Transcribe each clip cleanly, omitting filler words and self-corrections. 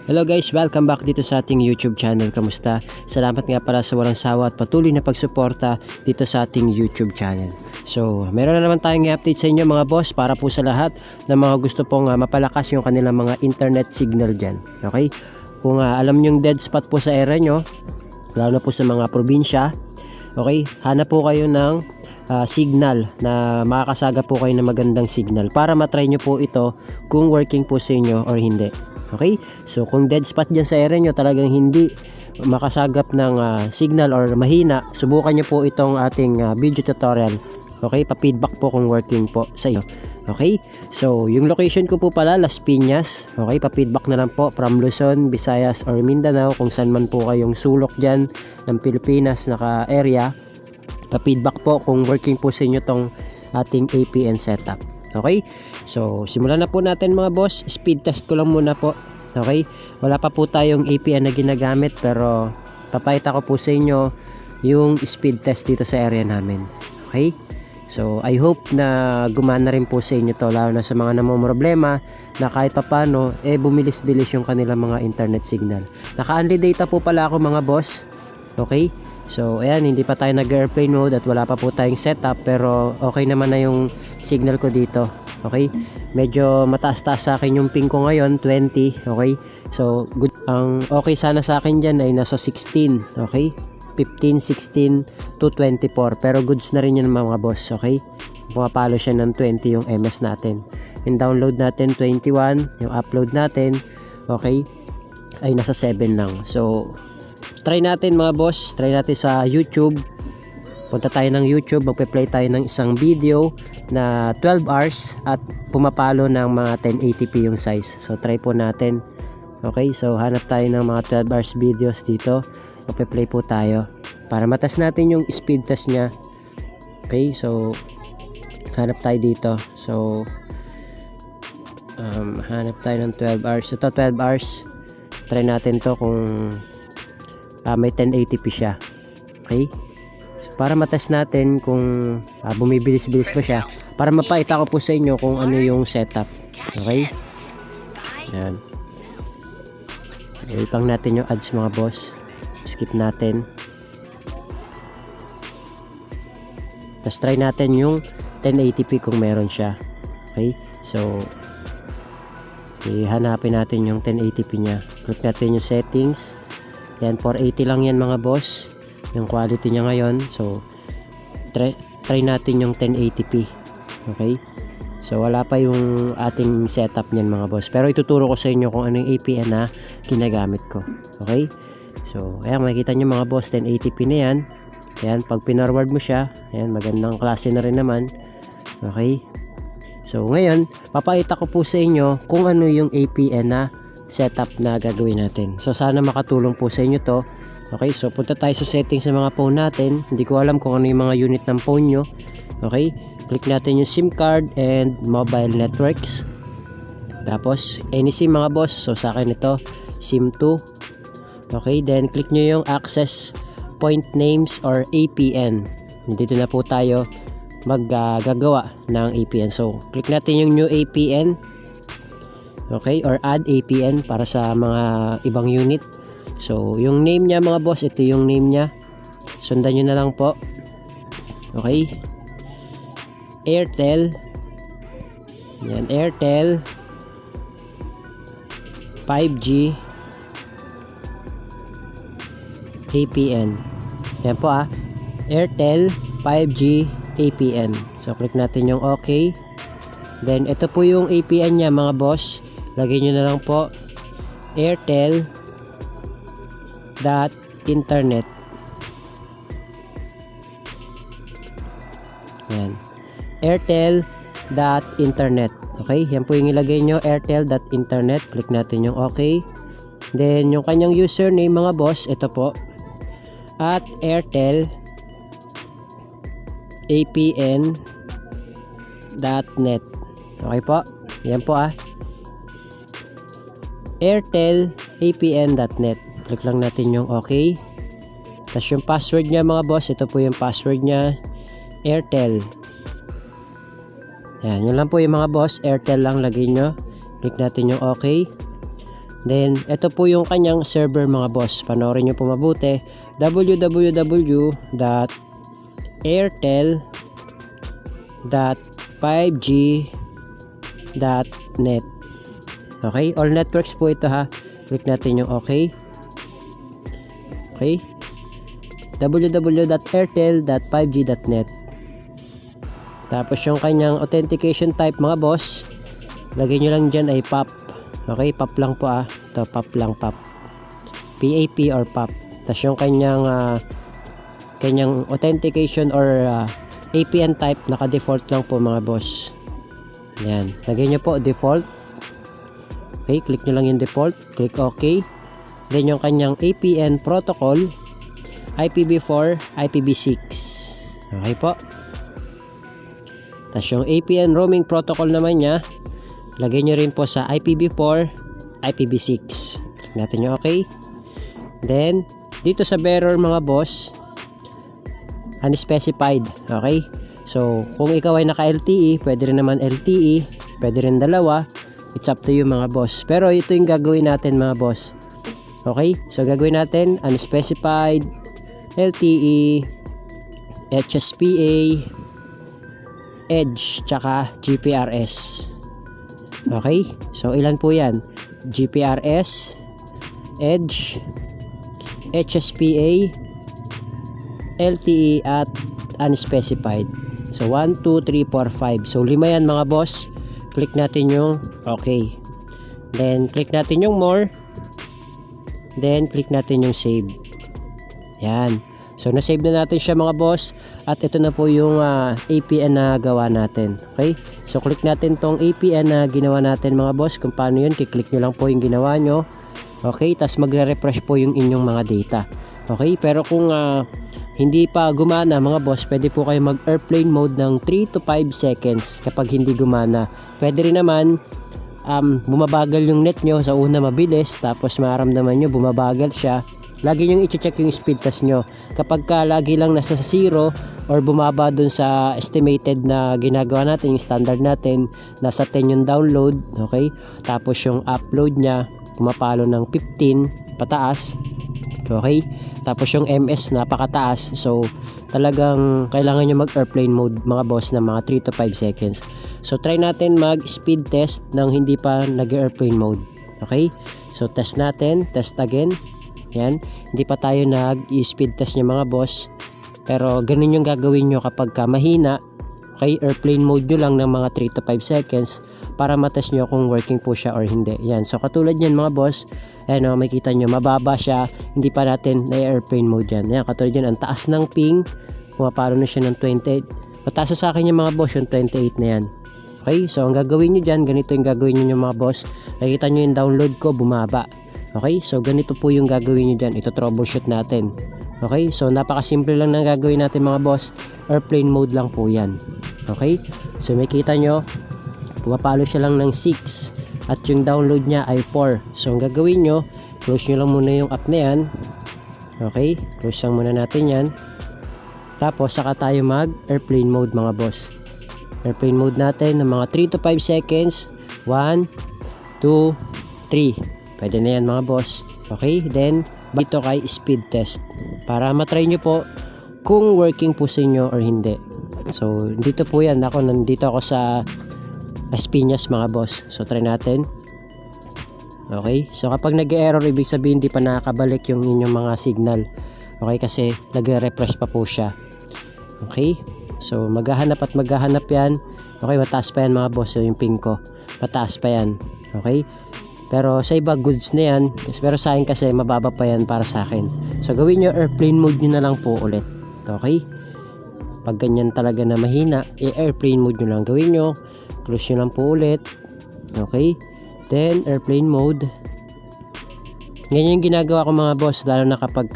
Hello guys, welcome back dito sa ating YouTube channel. Kamusta? Salamat nga pala sa walang sawa at patuloy na pagsuporta dito sa ating YouTube channel. So, meron na naman tayong i-update sa inyo mga boss para po sa lahat ng mga gusto pong mapalakas yung kanilang mga internet signal dyan. Okay? Kung alam nyo yung dead spot po sa area nyo, lalo na po sa mga probinsya, okay, hanap po kayo ng signal na makakasaga po kayo ng magandang signal para matry nyo po ito kung working po sa inyo or hindi. Okay? So kung dead spot dyan sa area nyo talagang hindi makasagap ng signal or mahina, subukan nyo po itong ating video tutorial. Okay? Pa-feedback po kung working po sa inyo. Okay? So yung location ko po pala, Las Piñas. Okay? Pa-feedback na lang po from Luzon, Visayas or Mindanao, kung saan man po kayong sulok dyan ng Pilipinas naka-area. Pa-feedback po kung working po sa inyo tong ating APN setup. Okay? So, simulan na po natin mga boss. Speed test ko lang muna po. Okay? Wala pa po tayong APN na ginagamit pero papakita ko po sa inyo yung speed test dito sa area namin. Okay? So, I hope na gumana rin po sa inyo to, lalo na sa mga namomroblema na kahit papano bumilis-bilis yung kanilang mga internet signal. Naka-unli data po pala ako mga boss. Okay? So, ayan, hindi pa tayo nag-airplane mode at wala pa po tayong setup pero okay naman na yung signal ko dito. Okay? Medyo mataas-taas sa akin yung ping ko ngayon, 20. Okay? So, good. Ang okay sana sa akin dyan ay nasa 16. Okay? 15, 16 to 24. Pero goods na rin yan mga boss. Okay? Pumapalo siya ng 20 yung MS natin. Yung download natin, 21. Yung upload natin, okay, ay nasa 7 lang. So, try natin mga boss, try natin sa YouTube. Punta tayo ng YouTube, magpe-play tayo ng isang video na 12 hours at pumapalo ng mga 1080p yung size. So try po natin. Okay, so hanap tayo ng mga 12 hours videos dito. Magpe-play po tayo para matas natin yung speed test nya. Okay, so hanap tayo dito. So hanap tayo ng 12 hours. Ito 12 hours. Try natin to kung may 1080p siya. Okay? So, para matest natin kung bumibilis-bilis pa siya, para mapakita ko po sa inyo kung ano yung setup. Okay? Yan. So, itang natin yung ads mga boss. Skip natin. Tapos try natin yung 1080p kung meron siya. Okay? So, hanapin natin yung 1080p nya. Click natin yung settings. Yan, 480 lang yan mga boss yung quality niya ngayon. So try natin yung 1080p. Okay, so wala pa yung ating setup niyan mga boss, pero ituturo ko sa inyo kung ano yung APN na ginagamit ko. Okay, so ayan, makikita nyo mga boss, 1080p na yan. Ayan, pag pinorward mo siya, ayan, magandang klase na rin naman. Okay, so ngayon papakita ko po sa inyo kung ano yung APN na setup na gagawin natin. So sana makatulong po sa inyo to. Okay, so punta tayo sa settings ng mga phone natin. Hindi ko alam kung ano yung mga unit ng phone nyo. Okay, click natin yung SIM card and mobile networks. Tapos any SIM mga boss. So sa akin ito SIM 2. Okay, then click nyo yung access point names or APN. Dito na po tayo maggagawa ng APN. So click natin yung new APN. Okay, or add APN para sa mga ibang unit. So yung name niya mga boss, ito yung name niya. Sundan nyo na lang po. Okay, Airtel. Yan, Airtel 5G APN. Yan po Airtel 5G APN. So click natin yung OK. Then ito po yung APN niya mga boss. Lagay nyo na lang po Airtel.internet. Yan, Airtel.internet. Okay, yan po yung ilagay nyo, Airtel.internet. Click natin yung OK. Then yung kanyang username mga boss, ito po, at Airtel APN.net. Okay po, yan po Airtel APN.net. Click lang natin yung OK. Tapos yung password niya mga boss, ito po yung password niya, Airtel. Yan, yun lang po yung mga boss, Airtel lang lagay nyo. Click natin yung OK. Then, ito po yung kanyang server mga boss. Panoorin nyo po mabuti. www.airtel.5g.net. Okay, all networks po ito ha. Click natin yung okay. Okay. www.airtel.5g.net. Tapos yung kanyang authentication type mga boss, lagay nyo lang dyan ay PAP. Okay, PAP lang po ito, PAP lang, PAP. PAP or PAP. Tapos yung kanyang authentication or APN type, naka-default lang po mga boss. Yan, lagay nyo po default. Okay, click nyo lang yung default, click OK. Then yung kanyang APN protocol, IPv4, IPv6. Okay po. Tapos yung APN roaming protocol naman niya, lagay nyo rin po sa IPv4, IPv6. Click natin yung OK. Then, dito sa bearer mga boss, unspecified. Okay? So, kung ikaw ay naka-LTE, pwede rin naman LTE, pwede rin dalawa. It's up to you mga boss. Pero ito yung gagawin natin mga boss. Okay? So, gagawin natin unspecified, LTE, HSPA, Edge, tsaka GPRS. Okay? So, ilan po yan? GPRS, Edge, HSPA, LTE, at unspecified. So, 1, 2, 3, 4, 5. So, 5 yan mga boss. Click natin yung okay. Then, click natin yung more. Then, click natin yung save. Yan. So, na-save na natin siya mga boss. At ito na po yung APN na gawa natin. Okay? So, click natin tong APN na ginawa natin mga boss. Kung paano yun, kiklik nyo lang po yung ginawa nyo. Okay? Tapos magre-refresh po yung inyong mga data. Okay? Pero kung hindi pa gumana mga boss, pwede po kayo mag-airplane mode ng 3 to 5 seconds kapag hindi gumana. Pwede rin naman bumabagal yung net nyo. Sa una mabilis, tapos maramdaman nyo bumabagal siya. Lagi nyo i-check yung speed test nyo. Kapag ka lagi lang nasa 0 or bumaba dun sa estimated na ginagawa natin, yung standard natin, nasa 10 yung download, okay? Tapos yung upload nya, pumapalo ng 15 pataas, okay? Tapos yung MS napakataas. So, talagang kailangan nyo mag-airplane mode mga boss na mga 3 to 5 seconds. So, try natin mag-speed test nang hindi pa nag-airplane mode. Okay? So, test natin. Test again. Yan. Hindi pa tayo nag-speed test nyo mga boss. Pero, ganun yung gagawin nyo kapag ka mahina. Okay? Airplane mode nyo lang ng mga 3 to 5 seconds para matest nyo kung working po siya or hindi. Yan. So, katulad yan mga boss. Ayan o, makita nyo, mababa siya. Hindi pa natin na-airplane mode yan. Ayan, katulad yan. Ang taas ng ping. Pumapalo na siya ng 28. Mataas sa akin yung mga boss, yung 28 na yan. Okay? So, ang gagawin nyo dyan, ganito yung gagawin nyo yung mga boss. Makikita nyo yung download ko, bumaba. Okay? So, ganito po yung gagawin nyo dyan. Ito troubleshoot natin. Okay? So, napakasimple lang ng gagawin natin mga boss. Airplane mode lang po yan. Okay? So, makikita nyo, pumapalo siya lang ng 6. At yung download niya ay 4. So, ang gagawin nyo, close nyo lang muna yung app na yan. Okay? Close lang muna natin yan. Tapos, saka tayo mag-airplane mode mga boss. Airplane mode natin ng mga 3 to 5 seconds. 1, 2, 3. Pwede na yan mga boss. Okay? Then, dito kay speed test. Para matry nyo po kung working po sa inyo or hindi. So, dito po yan. Nandito ako sa Las Piñas mga boss. So, try natin. Okay? So, kapag nag-error, ibig sabihin hindi pa nakakabalik yung inyong mga signal. Okay? Kasi nag-refresh pa po siya. Okay? So, maghahanap at maghahanap yan. Okay? Mataas pa yan mga boss. So, yung ping ko. Mataas pa yan. Okay? Pero sa iba, goods na yan. Pero sa akin kasi, mababa pa yan para sa akin. So, gawin nyo, airplane mode nyo na lang po ulit. Okay? Pag ganyan talaga na mahina, airplane mode nyo lang. Gawin nyo. Close nyo lang po ulit. Okay? Then, airplane mode. Ganyan yung ginagawa ko mga boss. Lalo na kapag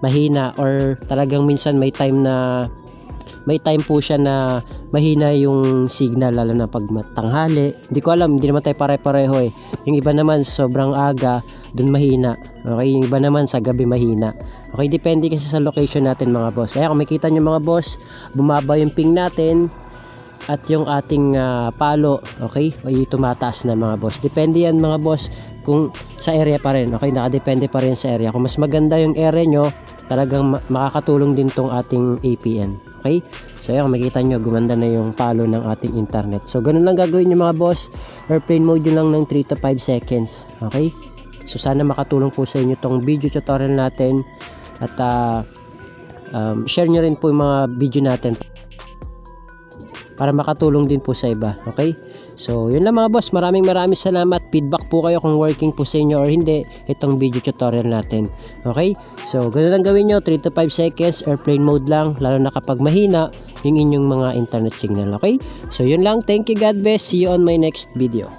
mahina or talagang minsan may time po siya na mahina yung signal, lalo na pag matanghali. Hindi ko alam, hindi naman tayo pare-pareho eh. Yung iba naman sobrang aga, dun mahina. Okay, yung iba naman sa gabi mahina. Okay, depende kasi sa location natin mga boss. Kaya kung makita nyo mga boss, bumaba yung ping natin at yung ating palo, okay, ay tumataas na mga boss. Depende yan mga boss kung sa area pa rin. Okay, nakadepende pa rin sa area. Kung mas maganda yung area nyo, talagang makakatulong din tong ating APN. Okay, so ayan, makikita nyo gumanda na yung palo ng ating internet. So ganun lang gagawin nyo mga boss, airplane mode nyo lang ng 3 to 5 seconds. Okay, so sana makatulong po sa inyo tong video tutorial natin, at share nyo rin po yung mga video natin para makatulong din po sa iba. Okay, so yun lang mga boss, maraming salamat. Feedback po kayo kung working po sa inyo or hindi itong video tutorial natin. Okay, so ganun lang gawin nyo, 3 to 5 seconds, airplane mode lang, lalo na kapag mahina yung inyong mga internet signal. Okay, so yun lang, thank you, God bless, see you on my next video.